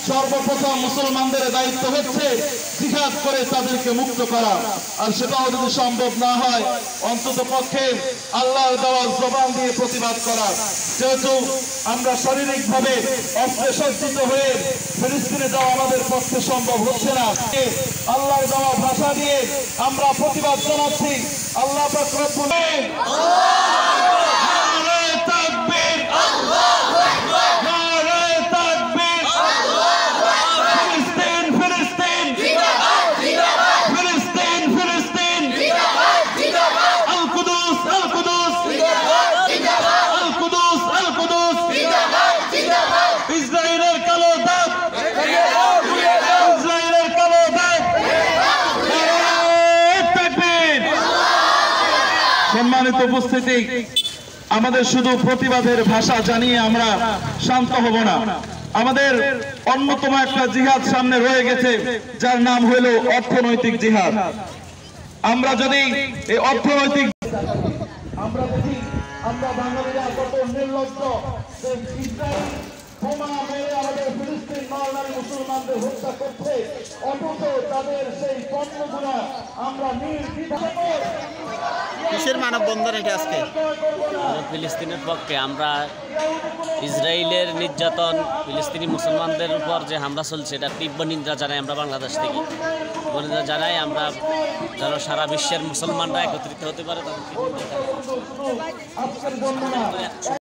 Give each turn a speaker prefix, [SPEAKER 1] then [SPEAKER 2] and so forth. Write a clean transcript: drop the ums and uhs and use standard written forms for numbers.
[SPEAKER 1] সর্বপ্রথম মুসলমানদের দায়িত্ব হচ্ছে জিহাদ করে তাদেরকে মুক্ত করা। আর সেটাও যদি সম্ভব না হয়, অন্তত পক্ষে আল্লাহর দেওয়া জবান দিয়ে প্রতিবাদ করা। যেহেতু আমরা শারীরিকভাবে অস্ত্রে সজ্জিত হয়ে ফিলিস্তিনে যাওয়া আমাদের পক্ষে সম্ভব হচ্ছে না, আল্লাহর দেওয়া ভাষা দিয়ে আমরা প্রতিবাদ জানাচ্ছি। আল্লাহ পাক রব্বুল সম্মানিত উপস্থিতি, আমাদের শুধু প্রতিবাদের ভাষা জানিয়ে আমরা শান্ত হব না। আমাদের অন্যতম একটা জিহাদ সামনে রয়ে গেছে, যার নাম হইল অর্থনৈতিক জিহাদ। আমরা যদি এই অর্থনৈতিক আমরা দেখি, আমরা বাঙালিরা কত নির্লজ্জ, ইসরায়েল বোমা মেরে আমাদের ফিলিস্তিন নরনারী মুসলমানদের হত্যা করছে, অথচ তাদের সেই পণ্যগুলা আমরা নির্দ্বিধায়
[SPEAKER 2] কিসের মানববন্ধন এটা আজকে?
[SPEAKER 3] ফিলিস্তিনের পক্ষে আমরা ইসরায়েলের নির্যাতন, ফিলিস্তিনি মুসলমানদের উপর যে হামলা চলছে এটা তীব্র নিন্দা জানাই আমরা বাংলাদেশ থেকে। নিন্দা জানাই আমরা যেন সারা বিশ্বের মুসলমানরা একত্রিত হতে পারে।